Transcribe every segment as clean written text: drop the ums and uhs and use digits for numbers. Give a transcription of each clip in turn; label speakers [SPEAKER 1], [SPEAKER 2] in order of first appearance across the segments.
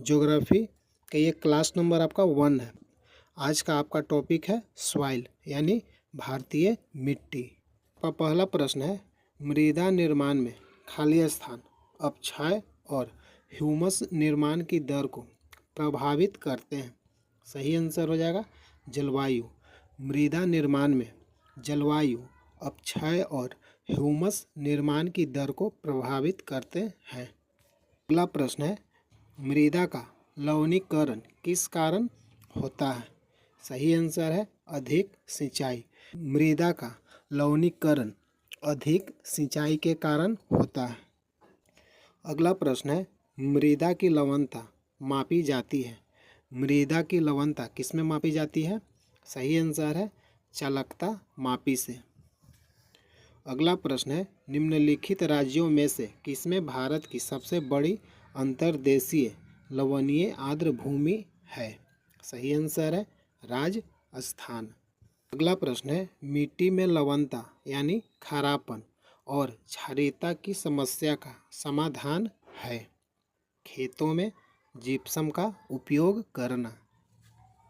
[SPEAKER 1] Geography का ये class number आपका 1 है। आज का आपका टॉपिक है सॉइल यानी भारतीय मिट्टी। का पहला प्रश्न है, मृदा निर्माण में खाली स्थान, अपक्षय और ह्यूमस निर्माण की दर को प्रभावित करते हैं। सही आंसर हो जाएगा जलवायु। मृदा निर्माण में जलवायु, अपक्षय और ह्यूमस निर्माण की दर को प्रभावित करते हैं। अगला प्रश्न है, मृदा का लवणीकरण किस कारण होता है? सही आंसर है अधिक सिंचाई। मृदा का लवणीकरण अधिक सिंचाई के कारण होता है। अगला प्रश्न है, मृदा की लवणता मापी जाती है। मृदा की लवणता किस में मापी जाती है? सही आंसर है चालकता मापी से। अगला प्रश्न है, निम्नलिखित राज्यों में से किसमें भारत की सबसे बड़ी अंतर्देशीय लवणीय आर्द्र भूमि है? सही आंसर है राजस्थान। अगला प्रश्न है, मिट्टी में लवणता यानी खारापन और क्षारीयता की समस्या का समाधान है। खेतों में जिप्सम का उपयोग करना।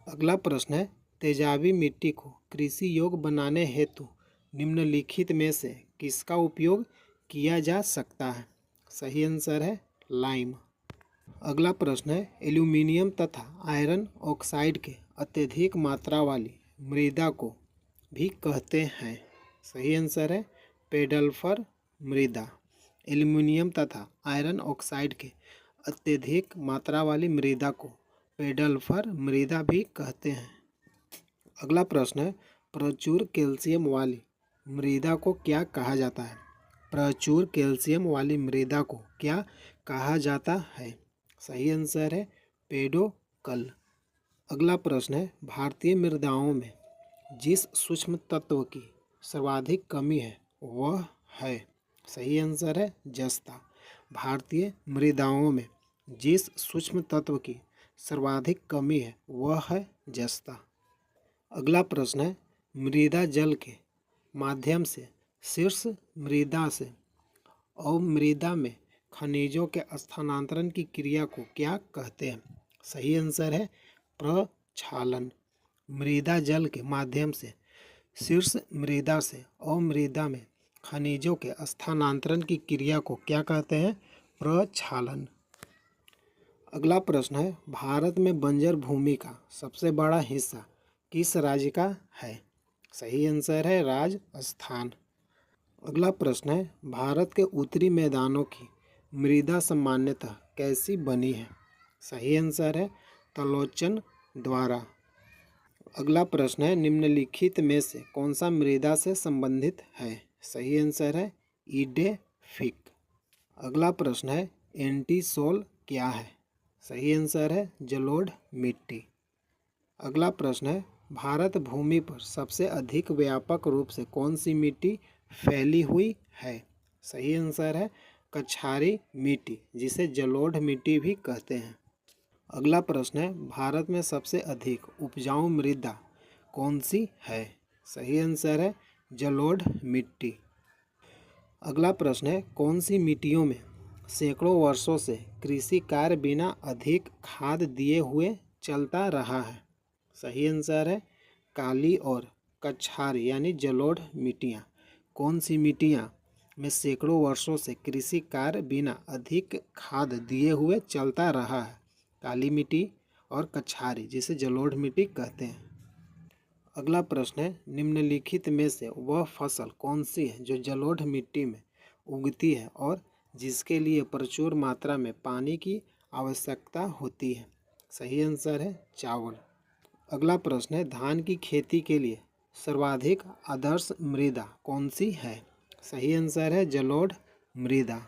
[SPEAKER 1] अगला प्रश्न है, तेजाबी मिट्टी को कृषि योग्य बनाने हेतु निम्नलिखित में से किसका उपयोग किया जा सकता है? सही आंसर है लाइम। अगला प्रश्न है, एल्यूमिनियम तथा आयरन ऑक्साइड के अत्यधिक मात्रा वाली मृदा को भी कहते हैं। सही आंसर है पेडल्फर मृदा। एल्यूमिनियम तथा आयरन ऑक्साइड के अत्यधिक मात्रा वाली मृदा को पेडल्फर मृदा भी कहते हैं। अगला प्रश्न है, प्रचुर कैल्शियम वाली मृदा को क्या कहा जाता है? प्रचुर कैल्शियम वाली मृदा को क्या कहा जाता है? सही आंसर है पेडोकल। अगला प्रश्न है, भारतीय मृदाओं में जिस सूक्ष्म तत्व की सर्वाधिक कमी है वह है? सही आंसर है जस्ता। भारतीय मृदाओं में जिस सूक्ष्म तत्व की सर्वाधिक कमी है वह है जस्ता। अगला प्रश्न है, मृदा जल के माध्यम से शीर्ष मृदा से अवमृदा में खनिजों के स्थानांतरण की क्रिया को क्या कहते हैं? सही आंसर है प्रक्षालन। मृदा जल के माध्यम से शीर्ष मृदा से अवमृदा में खनिजों के स्थानांतरण की क्रिया को क्या कहते हैं? प्रक्षालन। अगला प्रश्न है, भारत में बंजर भूमि का सबसे बड़ा हिस्सा किस राज्य का है? सही आंसर है राजस्थान। अगला प्रश्न है, भारत के उत्तरी मैदानों की मृदा सामान्यतः कैसी बनी है? सही आंसर है तलोचन द्वारा। अगला प्रश्न है, निम्नलिखित में से कौन सा मृदा से संबंधित है? सही आंसर है ईडेफिक। अगला प्रश्न है, एंटीसोल क्या है? सही आंसर है जलोढ़ मिट्टी। अगला प्रश्न है, भारत भूमि पर सबसे अधिक व्यापक रूप से कौन सी मिट्टी फैली हुई है? सही आंसर है कछारी मिट्टी, जिसे जलोढ़ मिट्टी भी कहते हैं। अगला प्रश्न है, भारत में सबसे अधिक उपजाऊ मृदा कौन सी है? सही आंसर है जलोढ़ मिट्टी। अगला प्रश्न है, कौन सी मिट्टियों में सैकड़ों वर्षों से कृषि कार्य बिना अधिक खाद दिए हुए चलता रहा है? सही आंसर है काली और कछारी यानी जलोढ़ मिट्टियाँ। कौन सी मिट्टियाँ में सैकड़ों वर्षों से कृषि कार्य बिना अधिक खाद दिए हुए चलता रहा है? काली मिट्टी और कछारी, जिसे जलोढ़ मिट्टी कहते हैं। अगला प्रश्न है, निम्नलिखित में से वह फसल कौन सी है जो जलोढ़ मिट्टी में उगती है और जिसके लिए प्रचुर मात्रा में पानी की आवश्यकता होती है? सही आंसर है चावल। अगला प्रश्न है, धान की खेती के लिए सर्वाधिक आदर्श मृदा कौन सी है? सही आंसर है जलोढ़ मृदा।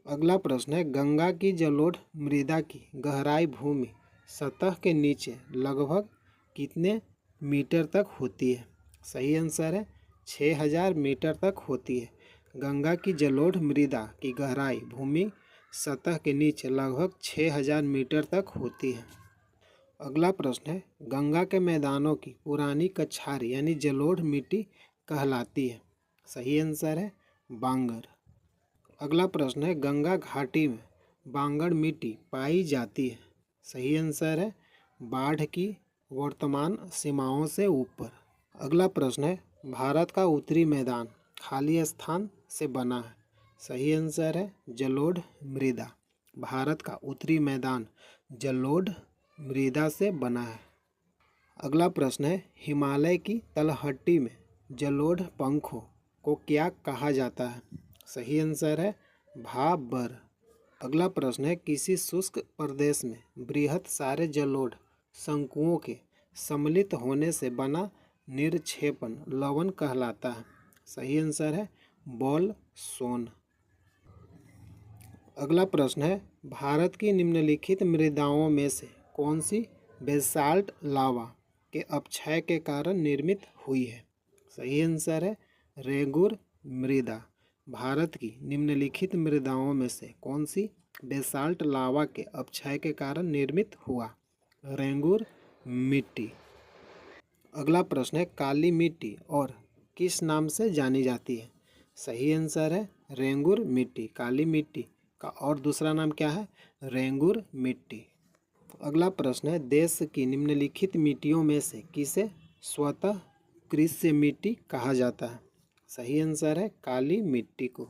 [SPEAKER 1] अगला प्रश्न है, गंगा की जलोढ़ मृदा की गहराई भूमि सतह के नीचे लगभग कितने मीटर तक होती है? सही आंसर है 6000 मीटर तक होती है। गंगा की जलोढ़ मृदा की गहराई भूमि सतह के नीचे लगभग 6000 मीटर तक होती है। अगला प्रश्न है, गंगा के मैदानों की पुरानी कछारी यानी जलोढ़ मिट्टी कहलाती है? सही आंसर है बांगर। अगला प्रश्न है, गंगा घाटी में बांगड़ मिट्टी पाई जाती है? सही आंसर है बाढ़ की वर्तमान सीमाओं से ऊपर। अगला प्रश्न है, भारत का उत्तरी मैदान खाली स्थान से बना है? सही आंसर है जलोढ़ मृदा। भारत का उत्तरी मैदान जलोढ़ मृदा से बना है। अगला प्रश्न है, हिमालय की तलहटी में जलोढ़ पंखों को क्या कहा जाता है? सही आंसर है भाबर। अगला प्रश्न है, किसी शुष्क प्रदेश में बृहत सारे जलोढ़ शंकुओं के सम्मिलित होने से बना निरक्षेपण लवण कहलाता है? सही आंसर है बॉलसोन। अगला प्रश्न है, भारत की निम्नलिखित मृदाओं में से कौन सी बेसाल्ट लावा के अपक्षय के कारण निर्मित हुई है? सही आंसर है रेगुर मृदा। भारत की निम्नलिखित मृदाओं में से कौन सी बेसाल्ट लावा के अपक्षय के कारण निर्मित हुआ? रेंगुर मिट्टी। अगला प्रश्न है, काली मिट्टी और किस नाम से जानी जाती है? सही आंसर है रेंगुर मिट्टी। काली मिट्टी का और दूसरा नाम क्या है? रेंगुर मिट्टी। अगला प्रश्न है, देश की निम्नलिखित मिट्टियों में से किसे स्वतः कृष्य मिट्टी कहा जाता है? सही आंसर है काली मिट्टी को।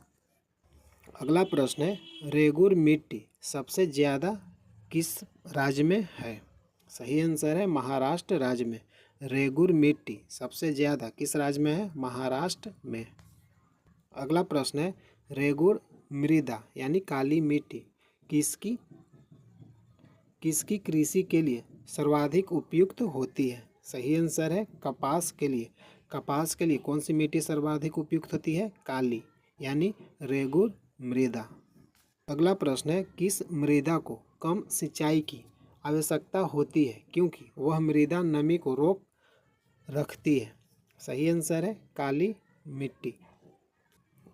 [SPEAKER 1] अगला प्रश्न है, रेगुर मिट्टी सबसे ज़्यादा किस राज्य में है? सही आंसर है महाराष्ट्र राज्य में। रेगुर मिट्टी सबसे ज़्यादा किस राज्य में है? महाराष्ट्र में। अगला प्रश्न है, रेगुर मृदा यानी काली मिट्टी किसकी कृषि के लिए सर्वाधिक उपयुक्त होती है? सही आंसर है कपास के लिए। कपास के लिए कौन सी मिट्टी सर्वाधिक उपयुक्त होती है? काली यानी रेगुर मृदा। अगला प्रश्न है, किस मृदा को कम सिंचाई की आवश्यकता होती है क्योंकि वह मृदा नमी को रोक रखती है? सही आंसर है काली मिट्टी।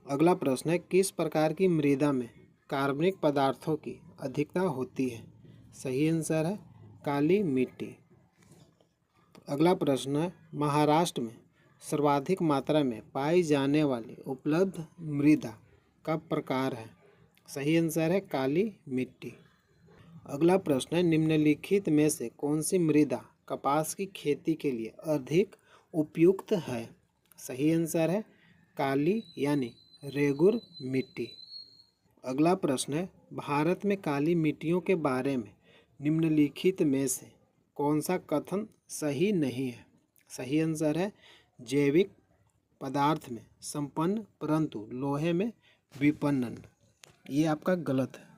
[SPEAKER 1] अगला प्रश्न है, किस प्रकार की मृदा में कार्बनिक पदार्थों की अधिकता होती है? सही आंसर है काली मिट्टी। अगला प्रश्न है, महाराष्ट्र में सर्वाधिक मात्रा में पाई जाने वाली उपलब्ध मृदा का प्रकार है? सही आंसर है काली मिट्टी। अगला प्रश्न है, निम्नलिखित में से कौन सी मृदा कपास की खेती के लिए अधिक उपयुक्त है? सही आंसर है काली यानी रेगुर मिट्टी। अगला प्रश्न है, भारत में काली मिट्टियों के बारे में निम्नलिखित में से कौन सा कथन सही नहीं है? सही आंसर है जैविक पदार्थ में संपन्न परंतु लोहे में विपणन। ये आपका गलत है।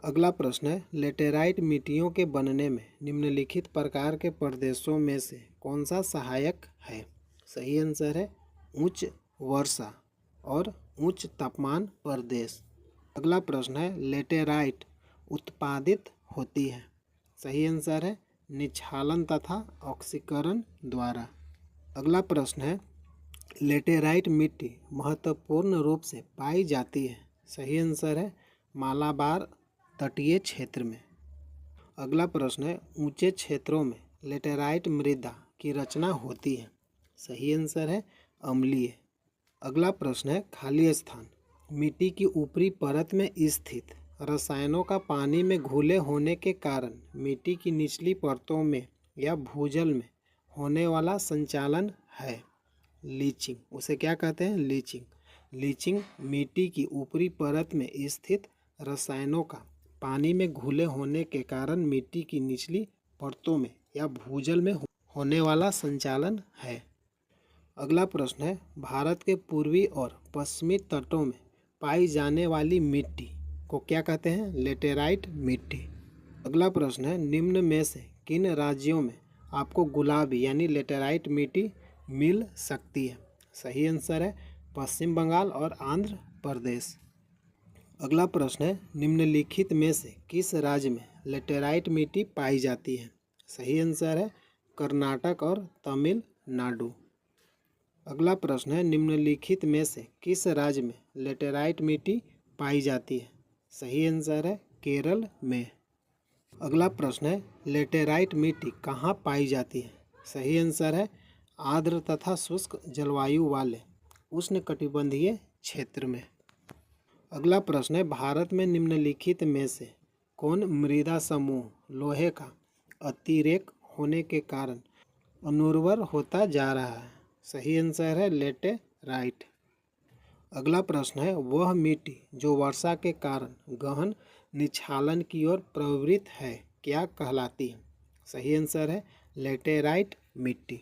[SPEAKER 1] अगला प्रश्न है, लेटेराइट मिट्टियों के बनने में निम्नलिखित प्रकार के प्रदेशों में से कौन सा सहायक है? सही आंसर है उच्च वर्षा और उच्च तापमान प्रदेश। अगला प्रश्न है, लेटेराइट उत्पादित होती है? सही आंसर है निक्षालन तथा ऑक्सीकरण द्वारा। अगला प्रश्न है, लेटेराइट मिट्टी महत्वपूर्ण रूप से पाई जाती है? सही आंसर है मालाबार तटीय क्षेत्र में। अगला प्रश्न है, ऊंचे क्षेत्रों में लेटेराइट मृदा की रचना होती है? सही आंसर है अम्लीय। अगला प्रश्न है, खाली स्थान मिट्टी की ऊपरी परत में स्थित रसायनों का पानी में घुले होने के कारण मिट्टी की निचली परतों में या भूजल में होने वाला संचालन है? लीचिंग। उसे क्या कहते हैं? लीचिंग। लीचिंग मिट्टी की ऊपरी परत में स्थित रसायनों का पानी में घुले होने के कारण मिट्टी की निचली परतों में या भूजल में होने वाला संचालन है। अगला प्रश्न है, भारत के पूर्वी और पश्चिमी तटों में पाई जाने वाली मिट्टी को क्या कहते हैं? लेटेराइट मिट्टी। अगला प्रश्न है, निम्न में से किन राज्यों में आपको गुलाबी यानी लेटेराइट मिट्टी मिल सकती है? सही आंसर है पश्चिम बंगाल और आंध्र प्रदेश। अगला प्रश्न है, निम्नलिखित में से किस राज्य में लेटेराइट मिट्टी पाई जाती है? सही आंसर है कर्नाटक और तमिलनाडु। अगला प्रश्न है, निम्नलिखित में से किस राज्य में लेटेराइट मिट्टी पाई जाती है? सही आंसर है केरल में। अगला प्रश्न है, लेटेराइट मिट्टी कहाँ पाई जाती है? सही आंसर है आर्द्र तथा शुष्क जलवायु वाले उष्णकटिबंधीय क्षेत्र में। अगला प्रश्न है, भारत में निम्नलिखित में से कौन मृदा समूह लोहे का अतिरेक होने के कारण अनुर्वर होता जा रहा है? सही आंसर है लेटेराइट। अगला प्रश्न है, वह मिट्टी जो वर्षा के कारण गहन निक्षालन की ओर प्रवृत्त है क्या कहलाती है? सही आंसर है लेटेराइट मिट्टी।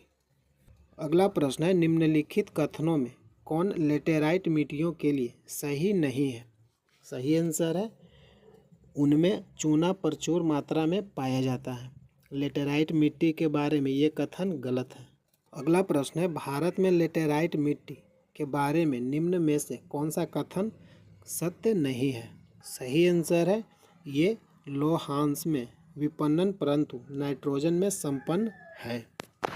[SPEAKER 1] अगला प्रश्न है, निम्नलिखित कथनों में कौन लेटेराइट मिट्टियों के लिए सही नहीं है? सही आंसर है उनमें चूना प्रचुर मात्रा में पाया जाता है। लेटेराइट मिट्टी के बारे में ये कथन गलत है। अगला प्रश्न है, भारत में लेटेराइट मिट्टी के बारे में निम्न में से कौन सा कथन सत्य नहीं है? सही आंसर है ये लोहांश में विपणन परंतु नाइट्रोजन में संपन्न है।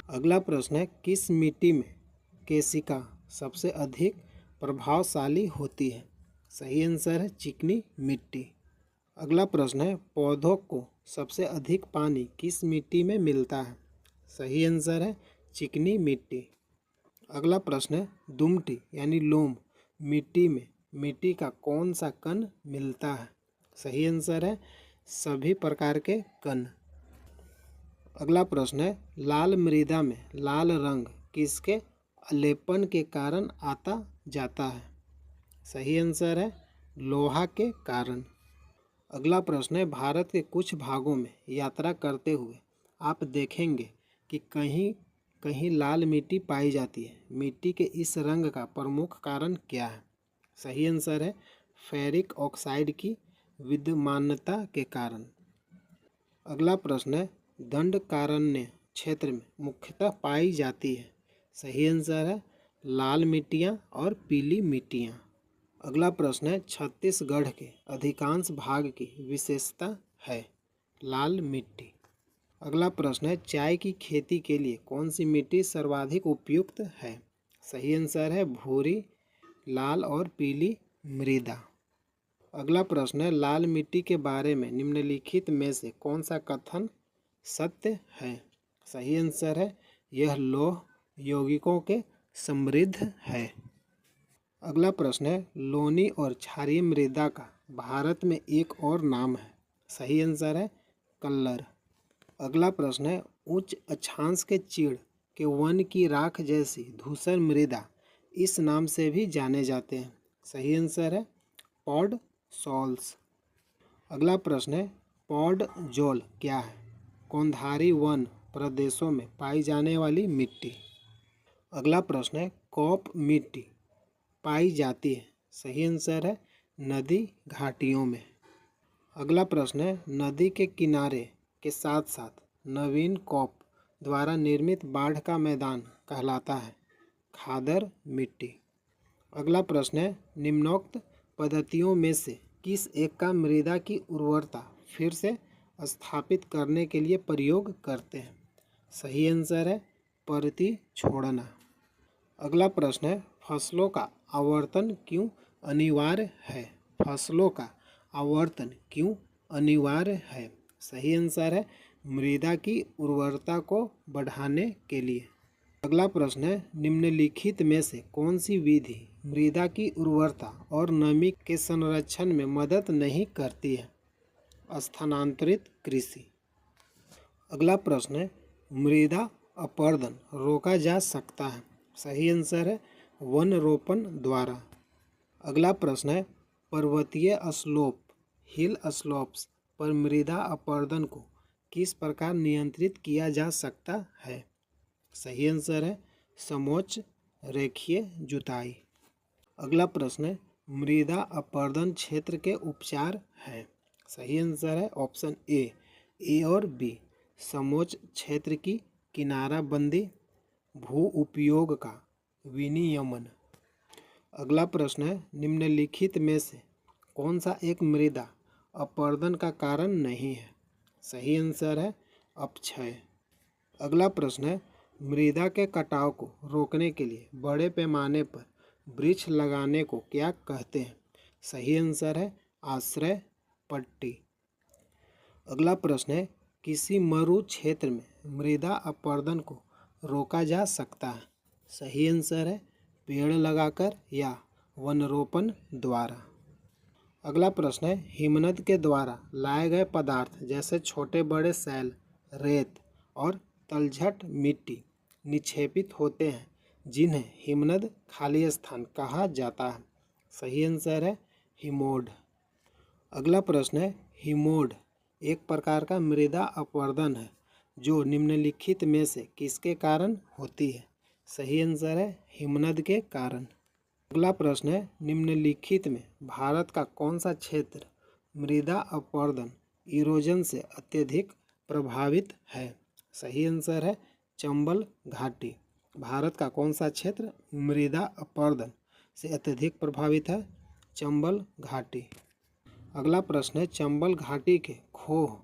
[SPEAKER 1] अगला प्रश्न है, किस मिट्टी में केशिका सबसे अधिक प्रभावशाली होती है? सही आंसर है चिकनी मिट्टी। अगला प्रश्न है, पौधों को सबसे अधिक पानी किस मिट्टी में मिलता है? सही आंसर है चिकनी मिट्टी। अगला प्रश्न है, दुमटी यानी लोम मिट्टी में मिट्टी का कौन सा कण मिलता है? सही आंसर है सभी प्रकार के कण। अगला प्रश्न है, लाल मृदा में लाल रंग किसके अलेपन के कारण आता जाता है? सही आंसर है लोहा के कारण। अगला प्रश्न है, भारत के कुछ भागों में यात्रा करते हुए आप देखेंगे कि कहीं कहीं लाल मिट्टी पाई जाती है। मिट्टी के इस रंग का प्रमुख कारण क्या है? सही आंसर है फेरिक ऑक्साइड की विद्यमानता के कारण। अगला प्रश्न है, दंडकारण्य क्षेत्र में मुख्यतः पाई जाती है। सही आंसर है लाल मिट्टियाँ और पीली मिट्टियाँ। अगला प्रश्न है, छत्तीसगढ़ के अधिकांश भाग की विशेषता है लाल मिट्टी। अगला प्रश्न है, चाय की खेती के लिए कौन सी मिट्टी सर्वाधिक उपयुक्त है? सही आंसर है भूरी, लाल और पीली मृदा। अगला प्रश्न है, लाल मिट्टी के बारे में निम्नलिखित में से कौन सा कथन सत्य है? सही आंसर है यह लौह यौगिकों के समृद्ध है। अगला प्रश्न है, लोनी और क्षारीय मृदा का भारत में एक और नाम है। सही आंसर है कल्लर। अगला प्रश्न है, उच्च अक्षांश के चीड़ के वन की राख जैसी धूसर मृदा इस नाम से भी जाने जाते हैं। सही आंसर है पॉड सॉल्स। अगला प्रश्न है, पॉड जोल क्या है? कौंधारी वन प्रदेशों में पाई जाने वाली मिट्टी। अगला प्रश्न है, कॉप मिट्टी पाई जाती है। सही आंसर है नदी घाटियों में। अगला प्रश्न है, नदी के किनारे के साथ साथ नवीन कॉप द्वारा निर्मित बाढ़ का मैदान कहलाता है खादर मिट्टी। अगला प्रश्न है, निम्नोक्त पद्धतियों में से किस एक का मृदा की उर्वरता फिर से स्थापित करने के लिए प्रयोग करते हैं? सही आंसर है परती छोड़ना। अगला प्रश्न है, फसलों का आवर्तन क्यों अनिवार्य है? फसलों का आवर्तन क्यों अनिवार्य है? सही आंसर है मृदा की उर्वरता को बढ़ाने के लिए। अगला प्रश्न है, निम्नलिखित में से कौन सी विधि मृदा की उर्वरता और नमी के संरक्षण में मदद नहीं करती है? स्थानांतरित कृषि। अगला प्रश्न है, मृदा अपरदन रोका जा सकता है। सही आंसर है वन रोपण द्वारा। अगला प्रश्न है, पर्वतीय स्लोप हिल स्लोप्स पर मृदा अपरदन को किस प्रकार नियंत्रित किया जा सकता है? सही आंसर है समोच्च रेखीय जुताई। अगला प्रश्न है, मृदा अपरदन क्षेत्र के उपचार हैं। सही आंसर है ऑप्शन ए और बी। समोच्च क्षेत्र की किनाराबंदी, भू उपयोग का विनियमन। अगला प्रश्न है, निम्नलिखित में से कौन सा एक मृदा अपरदन का कारण नहीं है? सही आंसर है अपक्षय। अगला प्रश्न है, मृदा के कटाव को रोकने के लिए बड़े पैमाने पर वृक्ष लगाने को क्या कहते हैं? सही आंसर है आश्रय पट्टी। अगला प्रश्न है, किसी मरु क्षेत्र में मृदा अपरदन को रोका जा सकता है? सही आंसर है पेड़ लगाकर या वनरोपण द्वारा। अगला प्रश्न है, हिमनद के द्वारा लाए गए पदार्थ जैसे छोटे बड़े सैल, रेत और तलछट मिट्टी निक्षेपित होते हैं, जिन्हें हिमनद खाली स्थान कहा जाता है। सही आंसर है हिमोड। अगला प्रश्न है, हिमोड एक प्रकार का मृदा अपवर्तन है जो निम्नलिखित में से किसके कारण होती है। सही आंसर है हिमनद के कारण। अगला प्रश्न है, निम्नलिखित में भारत का कौन सा क्षेत्र मृदा अपवर्तन इरोजन से अत्यधिक प्रभावित है। सही आंसर है चंबल घाटी। भारत का कौन सा क्षेत्र मृदा अपवर्तन से अत्यधिक प्रभावित है। चंबल घाटी। अगला प्रश्न है, चंबल घाटी के खोह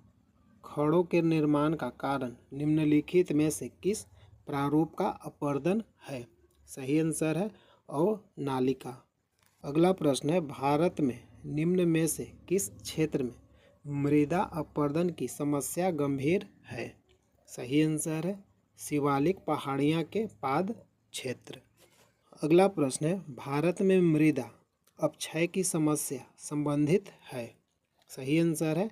[SPEAKER 1] खड़ों के निर्माण का कारण निम्नलिखित में से किस प्रारूप का अपवर्तन है। सही आंसर है अवनालिका। अगला प्रश्न है, भारत में निम्न में से किस क्षेत्र में मृदा अपवर्तन की समस्या गंभीर है। सही आंसर है शिवालिक पहाड़ियाँ के पाद क्षेत्र। अगला प्रश्न है, भारत में मृदा अपक्षय की समस्या संबंधित है। सही आंसर है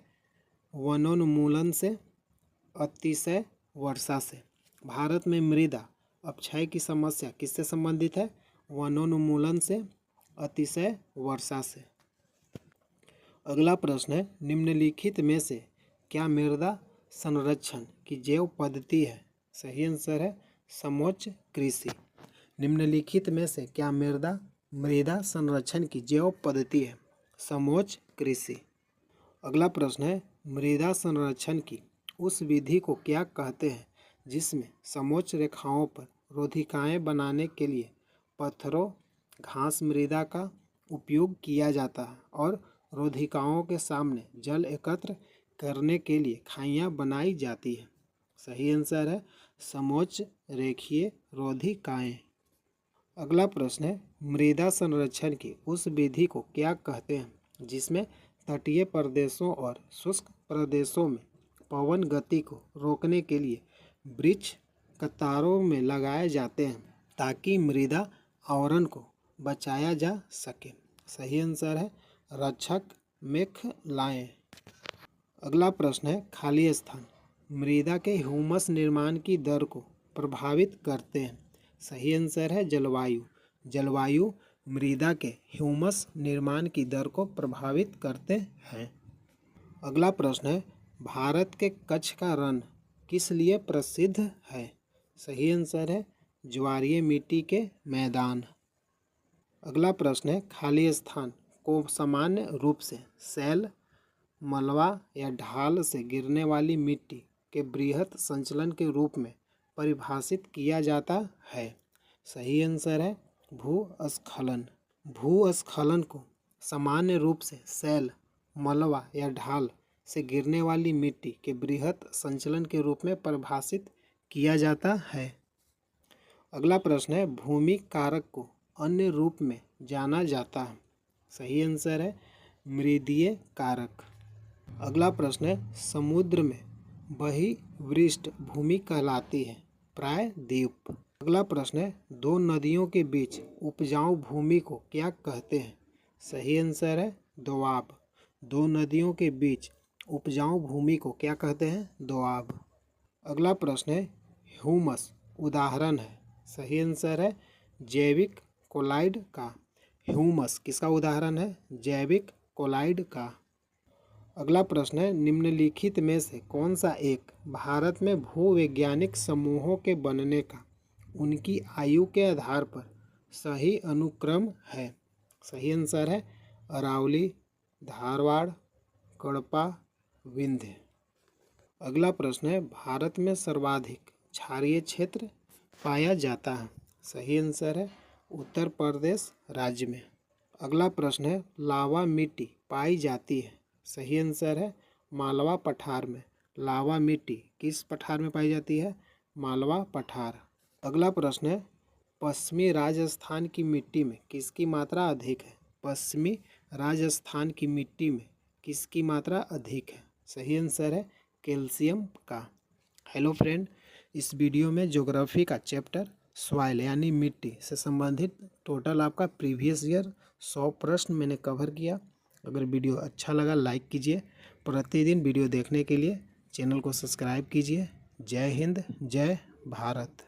[SPEAKER 1] वनोन्मूलन से, अतिशय वर्षा से। भारत में मृदा अपक्षय की समस्या किससे संबंधित है। वनोन्मूलन से, अतिशय वर्षा से। अगला प्रश्न है, निम्नलिखित में से क्या मृदा संरक्षण की जैव पद्धति है। सही आंसर है समोच्च कृषि। निम्नलिखित में से क्या मृदा संरक्षण की जैव पद्धति है। समोच्च कृषि। अगला प्रश्न है, मृदा संरक्षण की उस विधि को क्या कहते हैं जिसमें समोच्च रेखाओं पर रोधिकाएं बनाने के लिए पत्थरों घास मृदा का उपयोग किया जाता है और रोधिकाओं के सामने जल एकत्र करने के लिए खाइयां बनाई जाती है। सही आंसर है समोच्च रेखीय रोधिकाएं। अगला प्रश्न है, मृदा संरक्षण की उस विधि को क्या कहते हैं जिसमें तटीय प्रदेशों और शुष्क प्रदेशों में पवन गति को रोकने के लिए वृक्ष कतारों में लगाए जाते हैं ताकि मृदा आवरण को बचाया जा सके। सही आंसर है रक्षक मेखलाएं। अगला प्रश्न है, खाली स्थान मृदा के ह्यूमस निर्माण की दर को प्रभावित करते हैं। सही आंसर है जलवायु। जलवायु मृदा के ह्यूमस निर्माण की दर को प्रभावित करते हैं। अगला प्रश्न है, भारत के कच्छ का रण किस लिए प्रसिद्ध है। सही आंसर है ज्वारीय मिट्टी के मैदान। अगला प्रश्न है, खाली स्थान को सामान्य रूप से सैल, मलबा या ढाल से गिरने वाली मिट्टी के बृहत संचलन के रूप में परिभाषित किया जाता है। सही आंसर है भूस्खलन। भूस्खलन को सामान्य रूप से सैल, मलबा या ढाल से गिरने वाली मिट्टी के बृहत संचलन के रूप में परिभाषित किया जाता है। अगला प्रश्न है, भूमि कारक को अन्य रूप में जाना जाता है। सही आंसर है मृदीय कारक। अगला प्रश्न है, समुद्र में बहिर्वृष्ट भूमि कहलाती है प्रायद्वीप। अगला प्रश्न है, दो नदियों के बीच उपजाऊ भूमि को क्या कहते हैं। सही आंसर है दोआब। दो नदियों के बीच उपजाऊ भूमि को क्या कहते हैं दोआब। अगला प्रश्न है, ह्यूमस उदाहरण है। सही आंसर है जैविक कोलाइड का। ह्यूमस किसका उदाहरण है जैविक कोलाइड का। अगला प्रश्न है, निम्नलिखित में से कौन सा एक भारत में भूवैज्ञानिक समूहों के बनने का उनकी आयु के आधार पर सही अनुक्रम है। सही आंसर है अरावली, धारवाड़, कड़पा, विंध्य। अगला प्रश्न है, भारत में सर्वाधिक क्षारीय क्षेत्र पाया जाता है। सही आंसर है उत्तर प्रदेश राज्य में। अगला प्रश्न है, लावा मिट्टी पाई जाती है। सही आंसर है मालवा पठार में। लावा मिट्टी किस पठार में पाई जाती है मालवा पठार। अगला प्रश्न है, पश्चिमी राजस्थान की मिट्टी में किसकी मात्रा अधिक है। पश्चिमी राजस्थान की मिट्टी में किसकी मात्रा अधिक है। सही आंसर है कैल्शियम का। हेलो फ्रेंड, इस वीडियो में ज्योग्राफी का चैप्टर सॉइल यानी मिट्टी से संबंधित टोटल आपका प्रीवियस ईयर 100 प्रश्न मैंने कवर किया। अगर वीडियो अच्छा लगा लाइक कीजिए। प्रतिदिन वीडियो देखने के लिए चैनल को सब्सक्राइब कीजिए। जय हिंद, जय भारत।